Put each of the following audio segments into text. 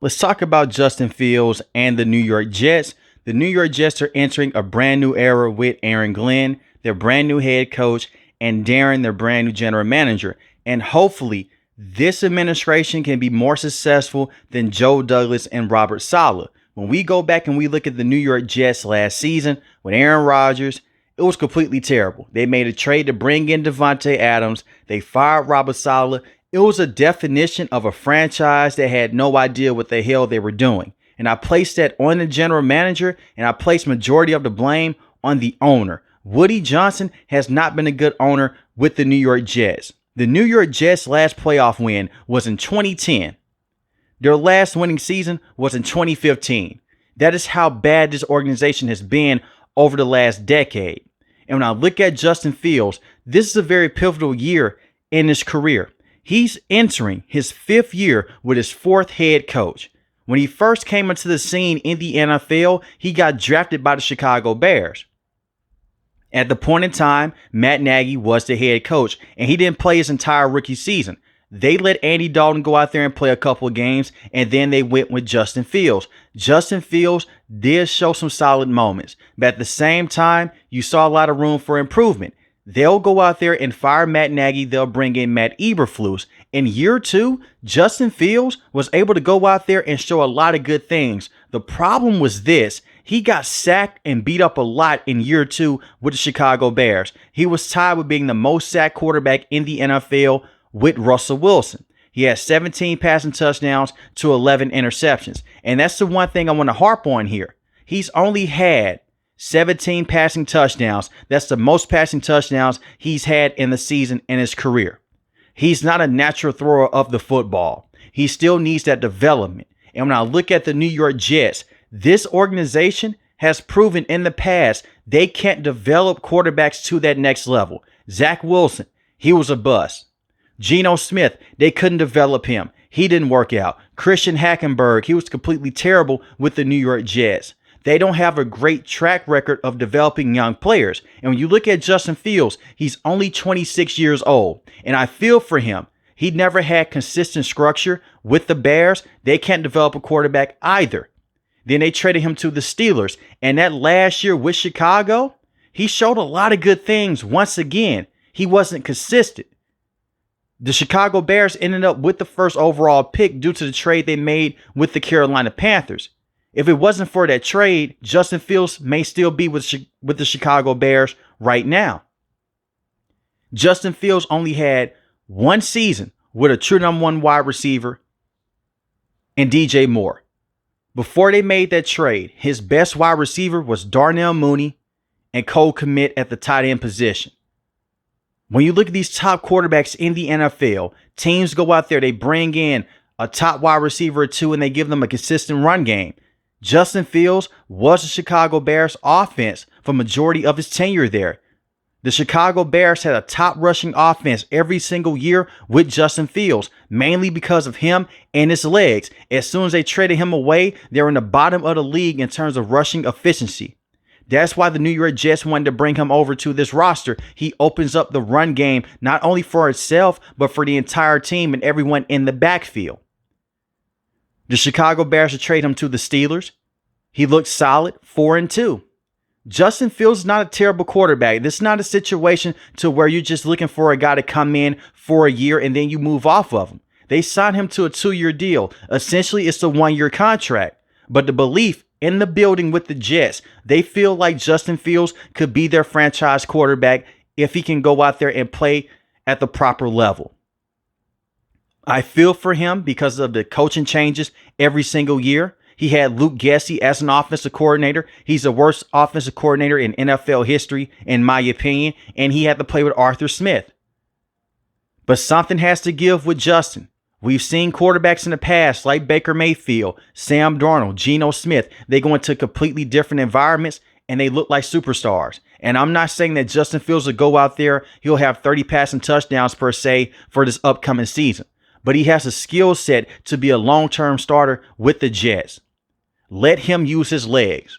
Let's talk about Justin Fields and the New York Jets. The New York Jets are entering a brand new era with Aaron Glenn, their brand new head coach, and Darren, their brand new general manager. And hopefully, this administration can be more successful than Joe Douglas and Robert Saleh. When we go back and we look at the New York Jets last season with Aaron Rodgers, it was completely terrible. They made a trade to bring in Devontae Adams. They fired Robert Saleh. It was a definition of a franchise that had no idea what the hell they were doing. And I placed that on the general manager, and I placed majority of the blame on the owner. Woody Johnson has not been a good owner with the New York Jets. The New York Jets' last playoff win was in 2010. Their last winning season was in 2015. That is how bad this organization has been over the last decade. And when I look at Justin Fields, this is a very pivotal year in his career. He's entering his 5th year with his 4th head coach. When he first came into the scene in the NFL, he got drafted by the Chicago Bears. At the point in time, Matt Nagy was the head coach, and he didn't play his entire rookie season. They let Andy Dalton go out there and play a couple of games, and then they went with Justin Fields. Justin Fields did show some solid moments, but at the same time, you saw a lot of room for improvement. They'll go out there and fire Matt Nagy. They'll bring in Matt Eberflus. In year 2, Justin Fields was able to go out there and show a lot of good things. The problem was this. He got sacked and beat up a lot in year 2 with the Chicago Bears. He was tied with being the most sacked quarterback in the NFL with Russell Wilson. He has 17 passing touchdowns to 11 interceptions. And that's the one thing I want to harp on here. He's only had 17 passing touchdowns. That's the most passing touchdowns he's had in the season in his career. He's not a natural thrower of the football. He still needs that development. And when I look at the New York Jets, this organization has proven in the past they can't develop quarterbacks to that next level. Zach Wilson, he was a bust. Geno Smith, they couldn't develop him. He didn't work out. Christian Hackenberg, he was completely terrible with the New York Jets. They don't have a great track record of developing young players. And when you look at Justin Fields, he's only 26 years old. And I feel for him. He never had consistent structure with the Bears. They can't develop a quarterback either. Then they traded him to the Steelers. And that last year with Chicago, he showed a lot of good things. Once again, he wasn't consistent. The Chicago Bears ended up with the 1st overall pick due to the trade they made with the Carolina Panthers. If it wasn't for that trade, Justin Fields may still be with the Chicago Bears right now. Justin Fields only had 1 season with a true number 1 wide receiver and DJ Moore. Before they made that trade, his best wide receiver was Darnell Mooney and Cole Kmet at the tight end position. When you look at these top quarterbacks in the NFL, teams go out there, they bring in a top wide receiver or 2, and they give them a consistent run game. Justin Fields was the Chicago Bears offense for majority of his tenure there. The Chicago Bears had a top rushing offense every single year with Justin Fields, mainly because of him and his legs. As soon as they traded him away, they were in the bottom of the league in terms of rushing efficiency. That's why the New York Jets wanted to bring him over to this roster. He opens up the run game, not only for itself, but for the entire team and everyone in the backfield. The Chicago Bears should trade him to the Steelers. He looked solid, 4-2. Justin Fields is not a terrible quarterback. This is not a situation to where you're just looking for a guy to come in for a year and then you move off of him. They signed him to a 2-year deal. Essentially, it's a 1-year contract. But the belief in the building with the Jets, they feel like Justin Fields could be their franchise quarterback if he can go out there and play at the proper level. I feel for him because of the coaching changes every single year. He had Luke Gessie as an offensive coordinator. He's the worst offensive coordinator in NFL history, in my opinion, and he had to play with Arthur Smith. But something has to give with Justin. We've seen quarterbacks in the past like Baker Mayfield, Sam Darnold, Geno Smith. They go into completely different environments and they look like superstars. And I'm not saying that Justin Fields will go out there, he'll have 30 passing touchdowns per se for this upcoming season. But he has a skill set to be a long-term starter with the Jets. Let him use his legs.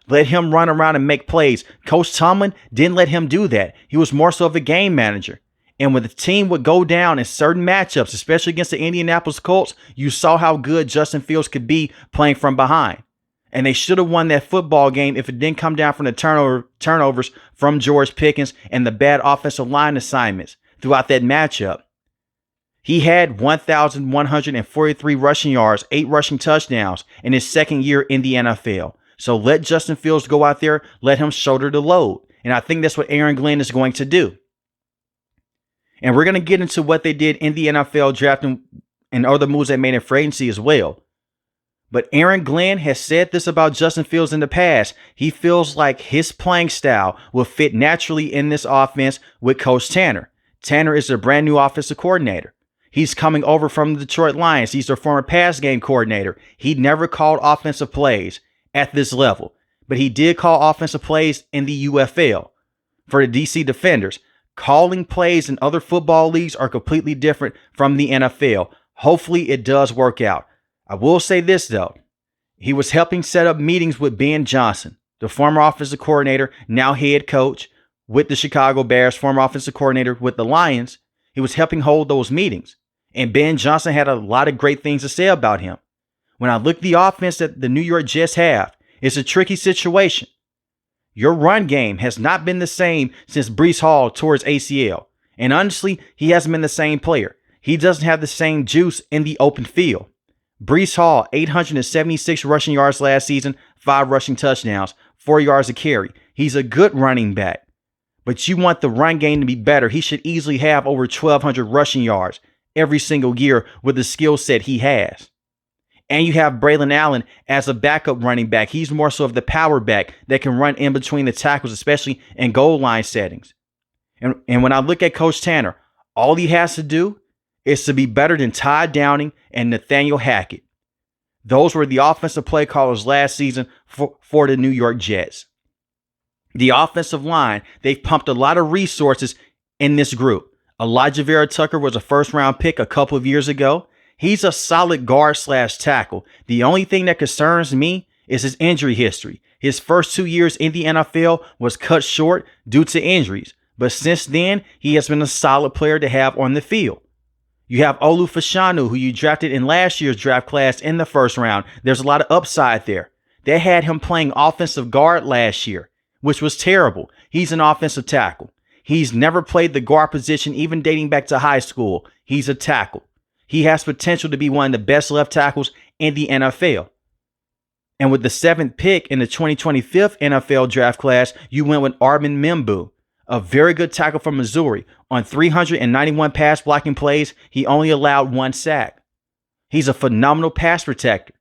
Let him run around and make plays. Coach Tomlin didn't let him do that. He was more so of a game manager. And when the team would go down in certain matchups, especially against the Indianapolis Colts, you saw how good Justin Fields could be playing from behind. And they should have won that football game if it didn't come down from the turnovers from George Pickens and the bad offensive line assignments throughout that matchup. He had 1,143 rushing yards, 8 rushing touchdowns in his second year in the NFL. So let Justin Fields go out there, let him shoulder the load. And I think that's what Aaron Glenn is going to do. And we're going to get into what they did in the NFL draft and other moves they made in free agency as well. But Aaron Glenn has said this about Justin Fields in the past. He feels like his playing style will fit naturally in this offense with Coach Tanner. Tanner is a brand new offensive coordinator. He's coming over from the Detroit Lions. He's their former pass game coordinator. He never called offensive plays at this level, but he did call offensive plays in the UFL for the DC Defenders. Calling plays in other football leagues are completely different from the NFL. Hopefully it does work out. I will say this though. He was helping set up meetings with Ben Johnson, the former offensive coordinator, now head coach with the Chicago Bears, former offensive coordinator with the Lions. He was helping hold those meetings. And Ben Johnson had a lot of great things to say about him. When I look at the offense that the New York Jets have, it's a tricky situation. Your run game has not been the same since Breece Hall tore his ACL. And honestly, he hasn't been the same player. He doesn't have the same juice in the open field. Breece Hall, 876 rushing yards last season, 5 rushing touchdowns, 4 yards a carry. He's a good running back. But you want the run game to be better. He should easily have over 1,200 rushing yards every single year with the skill set he has. And you have Braylon Allen as a backup running back. He's more so of the power back that can run in between the tackles, especially in goal line settings. And when I look at Coach Tanner, all he has to do is to be better than Todd Downing and Nathaniel Hackett. Those were the offensive play callers last season for the New York Jets. The offensive line, they've pumped a lot of resources in this group. Elijah Vera Tucker was a first-round pick a couple of years ago. He's a solid guard/tackle. The only thing that concerns me is his injury history. His first 2 years in the NFL was cut short due to injuries. But since then, he has been a solid player to have on the field. You have Olu Fashanu, who you drafted in last year's draft class in the first round. There's a lot of upside there. They had him playing offensive guard last year, which was terrible. He's an offensive tackle. He's never played the guard position, even dating back to high school. He's a tackle. He has potential to be one of the best left tackles in the NFL. And with the 7th pick in the 2025 NFL draft class, you went with Armin Membu, a very good tackle from Missouri. On 391 pass blocking plays, he only allowed 1 sack. He's a phenomenal pass protector.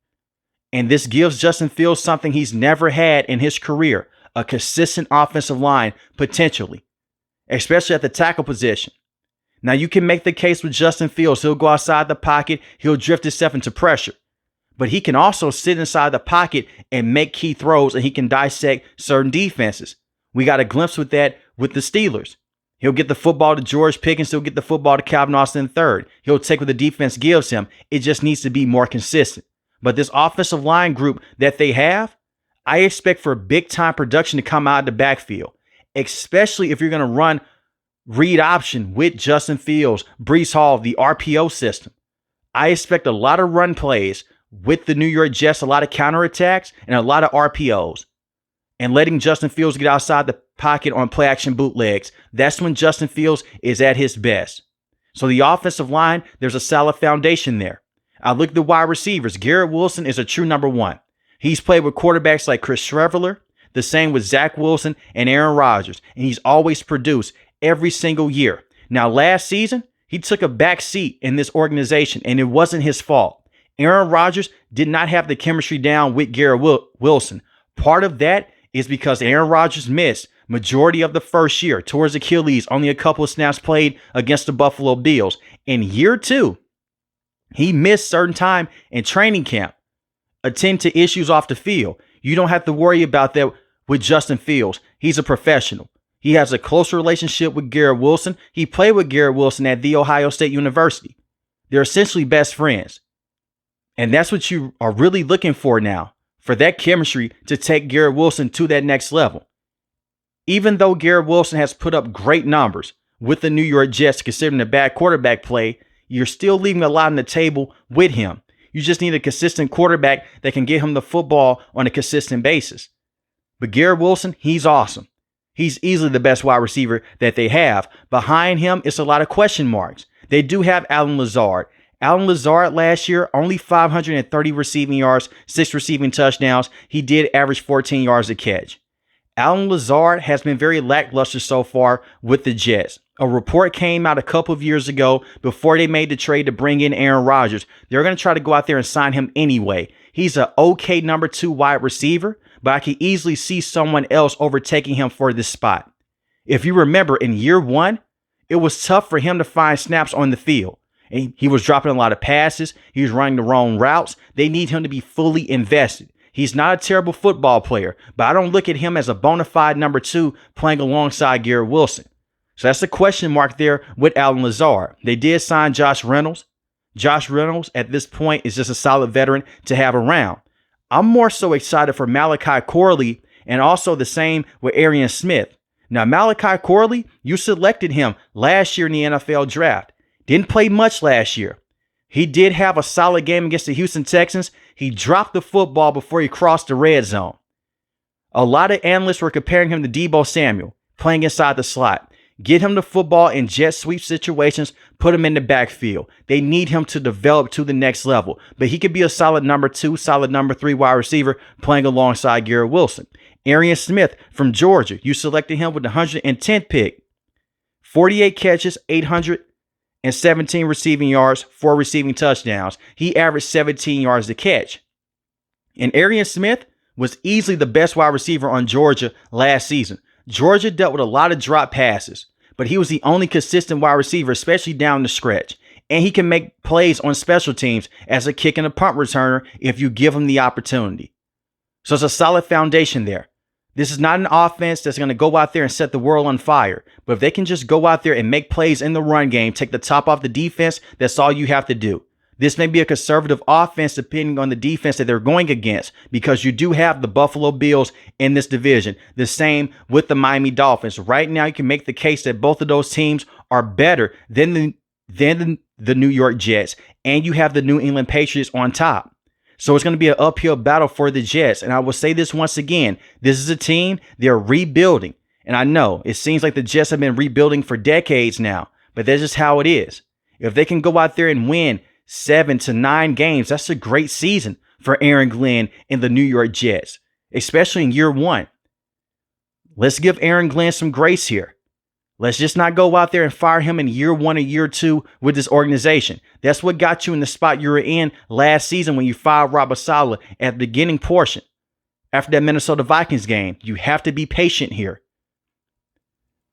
And this gives Justin Fields something he's never had in his career, a consistent offensive line potentially, especially at the tackle position. Now, you can make the case with Justin Fields. He'll go outside the pocket. He'll drift himself into pressure. But he can also sit inside the pocket and make key throws, and he can dissect certain defenses. We got a glimpse with that with the Steelers. He'll get the football to George Pickens. He'll get the football to Calvin Austin III. He'll take what the defense gives him. It just needs to be more consistent. But this offensive line group that they have, I expect for big-time production to come out of the backfield, especially if you're going to run read option with Justin Fields, Breece Hall, the RPO system. I expect a lot of run plays with the New York Jets, a lot of counterattacks, and a lot of RPOs. And letting Justin Fields get outside the pocket on play action bootlegs. That's when Justin Fields is at his best. So the offensive line, there's a solid foundation there. I look at the wide receivers. Garrett Wilson is a true number 1. He's played with quarterbacks like Chris Streveler, the same with Zach Wilson and Aaron Rodgers, and he's always produced every single year. Now, last season, he took a back seat in this organization, and it wasn't his fault. Aaron Rodgers did not have the chemistry down with Garrett Wilson. Part of that is because Aaron Rodgers missed majority of the first year, tore his Achilles, only a couple of snaps played against the Buffalo Bills. In year 2, he missed certain time in training camp, attend to issues off the field. You don't have to worry about that with Justin Fields. He's a professional. He has a close relationship with Garrett Wilson. He played with Garrett Wilson at The Ohio State University. They're essentially best friends. And that's what you are really looking for now, for that chemistry to take Garrett Wilson to that next level. Even though Garrett Wilson has put up great numbers with the New York Jets, considering the bad quarterback play, you're still leaving a lot on the table with him. You just need a consistent quarterback that can get him the football on a consistent basis. But Garrett Wilson, he's awesome. He's easily the best wide receiver that they have. Behind him, it's a lot of question marks. They do have Allen Lazard. Allen Lazard last year, only 530 receiving yards, 6 receiving touchdowns. He did average 14 yards a catch. Allen Lazard has been very lackluster so far with the Jets. A report came out a couple of years ago before they made the trade to bring in Aaron Rodgers. They're going to try to go out there and sign him anyway. He's an okay number 2 wide receiver, but I can easily see someone else overtaking him for this spot. If you remember, in year 1, it was tough for him to find snaps on the field. He was dropping a lot of passes. He was running the wrong routes. They need him to be fully invested. He's not a terrible football player, but I don't look at him as a bona fide number 2 playing alongside Garrett Wilson. So that's a question mark there with Allen Lazard. They did sign Josh Reynolds. Josh Reynolds at this point is just a solid veteran to have around. I'm more so excited for Malachi Corley, and also the same with Arian Smith. Now, Malachi Corley, you selected him last year in the NFL draft. Didn't play much last year. He did have a solid game against the Houston Texans. He dropped the football before he crossed the red zone. A lot of analysts were comparing him to Deebo Samuel, playing inside the slot. Get him the football in jet sweep situations, put him in the backfield. They need him to develop to the next level, but he could be a solid number 2, solid number 3 wide receiver playing alongside Garrett Wilson. Arian Smith from Georgia, you selected him with the 110th pick. 48 catches, 817 receiving yards, 4 receiving touchdowns. He averaged 17 yards a catch. And Arian Smith was easily the best wide receiver on Georgia last season. Georgia dealt with a lot of drop passes, but he was the only consistent wide receiver, especially down the stretch. And he can make plays on special teams as a kick and a punt returner if you give him the opportunity. So it's a solid foundation there. This is not an offense that's going to go out there and set the world on fire. But if they can just go out there and make plays in the run game, take the top off the defense, that's all you have to do. This may be a conservative offense depending on the defense that they're going against, because you do have the Buffalo Bills in this division. The same with the Miami Dolphins. Right now, you can make the case that both of those teams are better than the New York Jets, and you have the New England Patriots on top. So it's going to be an uphill battle for the Jets. And I will say this once again, this is a team, they're rebuilding. And I know it seems like the Jets have been rebuilding for decades now, but that's just how it is. If they can go out there and win 7 to 9 games, that's a great season for Aaron Glenn and the New York Jets, especially in year 1. Let's give Aaron Glenn some grace here. Let's just not go out there and fire him in year 1 or year 2 with this organization. That's what got you in the spot you were in last season when you fired Robert Saleh at the beginning portion. After that Minnesota Vikings game, you have to be patient here.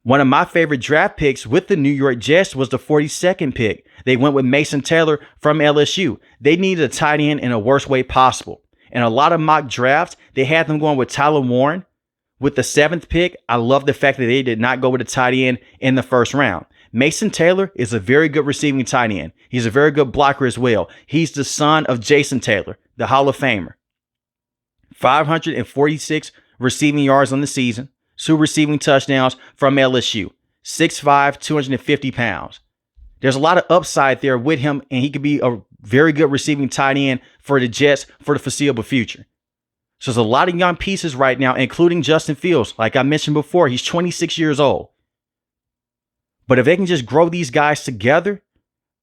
One of my favorite draft picks with the New York Jets was the 42nd pick. They went with Mason Taylor from LSU. They needed a tight end in the worst way possible. And a lot of mock drafts, they had them going with Tyler Warren. With the 7th pick, I love the fact that they did not go with a tight end in the first round. Mason Taylor is a very good receiving tight end. He's a very good blocker as well. He's the son of Jason Taylor, the Hall of Famer. 546 receiving yards on the season. 2 receiving touchdowns from LSU. 6'5", 250 pounds. There's a lot of upside there with him, and he could be a very good receiving tight end for the Jets for the foreseeable future. So there's a lot of young pieces right now, including Justin Fields. Like I mentioned before, he's 26 years old. But if they can just grow these guys together,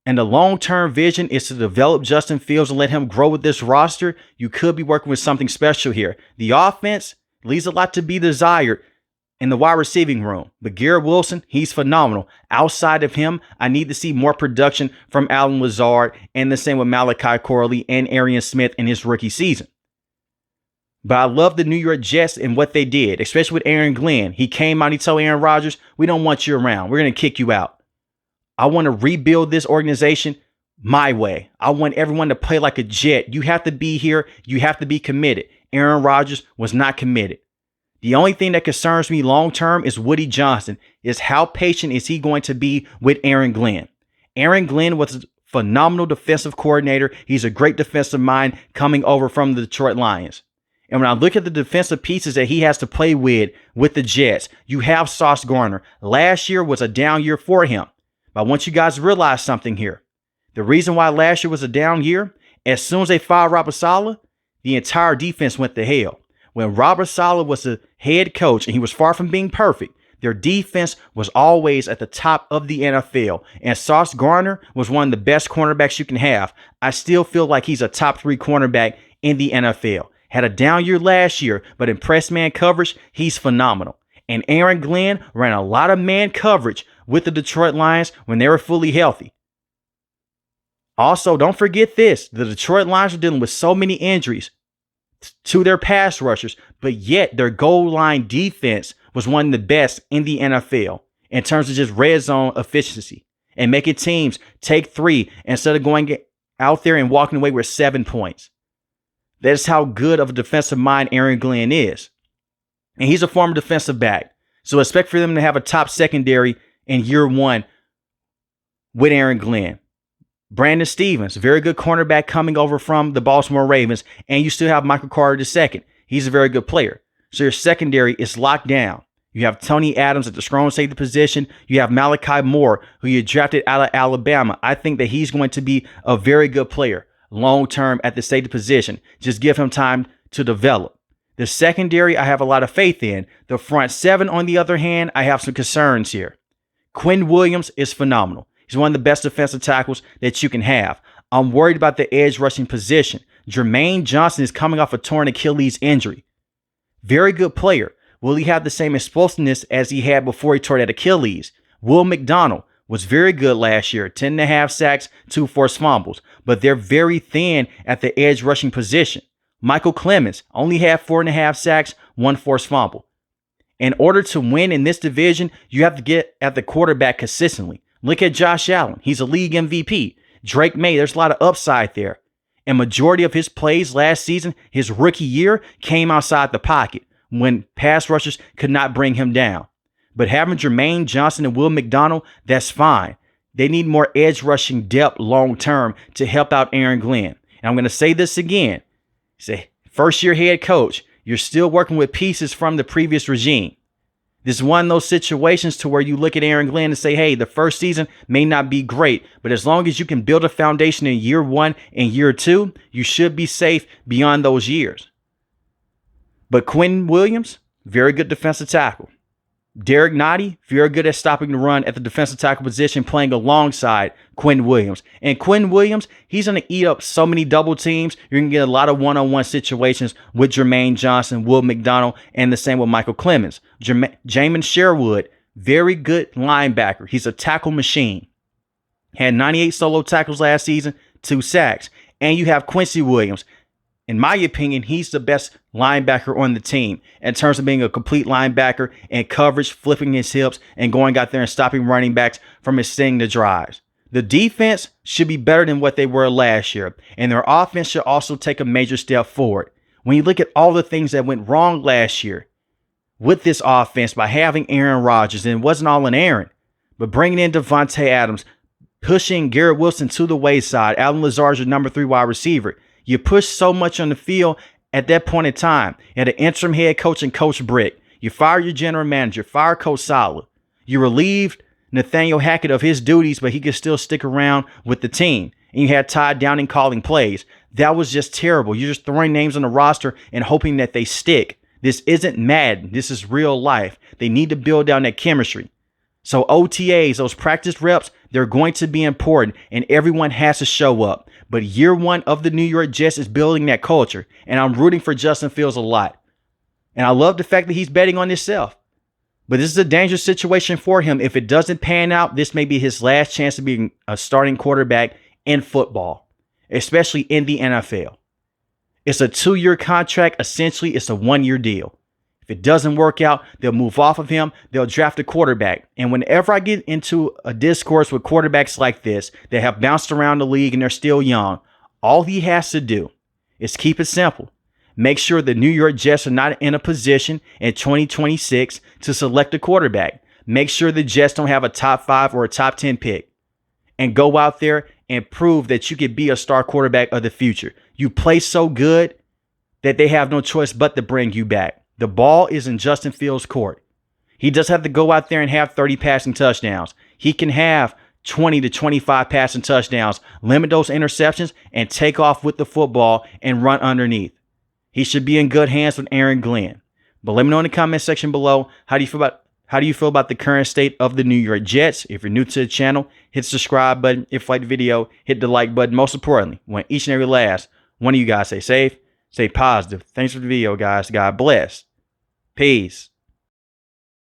and the long-term vision is to develop Justin Fields and let him grow with this roster, you could be working with something special here. The offense leaves a lot to be desired in the wide receiving room. But Garrett Wilson, he's phenomenal. Outside of him, I need to see more production from Allen Lazard, and the same with Malachi Corley and Arian Smith in his rookie season. But I love the New York Jets and what they did, especially with Aaron Glenn. He came out, he told Aaron Rodgers, we don't want you around. We're going to kick you out. I want to rebuild this organization my way. I want everyone to play like a Jet. You have to be here. You have to be committed. Aaron Rodgers was not committed. The only thing that concerns me long-term is Woody Johnson, is how patient is he going to be with Aaron Glenn. Aaron Glenn was a phenomenal defensive coordinator. He's a great defensive mind coming over from the Detroit Lions. And when I look at the defensive pieces that he has to play with the Jets, you have Sauce Gardner. Last year was a down year for him. But I want you guys to realize something here. The reason why last year was a down year, as soon as they fired Robert Saleh, the entire defense went to hell. When Robert Saleh was the head coach, and he was far from being perfect, their defense was always at the top of the NFL. And Sauce Gardner was one of the best cornerbacks you can have. I still feel like he's a top 3 cornerback in the NFL. Had a down year last year, but in press man coverage, he's phenomenal. And Aaron Glenn ran a lot of man coverage with the Detroit Lions when they were fully healthy. Also, don't forget this. The Detroit Lions are dealing with so many injuries to their pass rushers, but yet their goal line defense was one of the best in the NFL in terms of just red zone efficiency and making teams take 3 instead of going out there and walking away with 7 points. That's how good of a defensive mind Aaron Glenn is. And he's a former defensive back. So expect for them to have a top secondary in year 1 with Aaron Glenn. Brandon Stevens, very good cornerback coming over from the Baltimore Ravens. And you still have Michael Carter II. He's a very good player. So your secondary is locked down. You have Tony Adams at the strong safety position. You have Malachi Moore, who you drafted out of Alabama. I think that he's going to be a very good player long-term at the safety position. Just give him time to develop. The secondary, I have a lot of faith in. The front 7, on the other hand, I have some concerns here. Quinn Williams is phenomenal. He's one of the best defensive tackles that you can have. I'm worried about the edge rushing position. Jermaine Johnson is coming off a torn Achilles injury. Very good player. Will he have the same explosiveness as he had before he tore that Achilles? Will McDonald was very good last year. 10.5 sacks, 2 forced fumbles. But they're very thin at the edge rushing position. Michael Clemens only had 4.5 sacks, 1 forced fumble. In order to win in this division, you have to get at the quarterback consistently. Look at Josh Allen. He's a league MVP. Drake May, there's a lot of upside there. And majority of his plays last season, his rookie year, came outside the pocket when pass rushers could not bring him down. But having Jermaine Johnson and Will McDonald, that's fine. They need more edge rushing depth long term to help out Aaron Glenn. And I'm going to say this again. He's a first-year head coach. You're still working with pieces from the previous regime. This is one of those situations to where you look at Aaron Glenn and say, hey, the first season may not be great, but as long as you can build a foundation in year 1 and year 2, you should be safe beyond those years. But Quinn Williams, very good defensive tackle. Derek Nottie, very good at stopping the run at the defensive tackle position, playing alongside Quinn Williams. And Quinn Williams, he's going to eat up so many double teams. You're going to get a lot of one-on-one situations with Jermaine Johnson, Will McDonald, and the same with Michael Clemens. Jamin Sherwood, very good linebacker. He's a tackle machine. Had 98 solo tackles last season, 2 sacks. And you have Quincy Williams. In my opinion, he's the best linebacker on the team in terms of being a complete linebacker and coverage, flipping his hips and going out there and stopping running backs from extending the drives. The defense should be better than what they were last year, and their offense should also take a major step forward. When you look at all the things that went wrong last year with this offense by having Aaron Rodgers, and it wasn't all in Aaron, but bringing in Devontae Adams, pushing Garrett Wilson to the wayside, Allen Lazard's your number 3 wide receiver. You push so much on the field at that point in time. You had an interim head coach and Coach Brick. You fire your general manager, fire Coach Saleh. You relieved Nathaniel Hackett of his duties, but he could still stick around with the team. And you had Todd Downing calling plays. That was just terrible. You're just throwing names on the roster and hoping that they stick. This isn't Madden. This is real life. They need to build down that chemistry. So OTAs, those practice reps, they're going to be important, and everyone has to show up. But year 1 of the New York Jets is building that culture, and I'm rooting for Justin Fields a lot. And I love the fact that he's betting on himself. But this is a dangerous situation for him. If it doesn't pan out, this may be his last chance of being a starting quarterback in football, especially in the NFL. It's a 2-year contract. Essentially, it's a 1-year deal. If it doesn't work out, they'll move off of him. They'll draft a quarterback. And whenever I get into a discourse with quarterbacks like this that have bounced around the league and they're still young, all he has to do is keep it simple. Make sure the New York Jets are not in a position in 2026 to select a quarterback. Make sure the Jets don't have a top 5 or a top 10 pick. And go out there and prove that you could be a star quarterback of the future. You play so good. that they have no choice but to bring you back. The ball is in Justin Fields' court. He does have to go out there and have 30 passing touchdowns. He can have 20 to 25 passing touchdowns, limit those interceptions, and take off with the football and run underneath. He should be in good hands with Aaron Glenn. But let me know in the comment section below, how do you feel about the current state of the New York Jets? If you're new to the channel, hit the subscribe button. If you like the video, hit the like button. Most importantly, want each and every last one of you guys stay safe, stay positive. Thanks for the video, guys. God bless. Peace.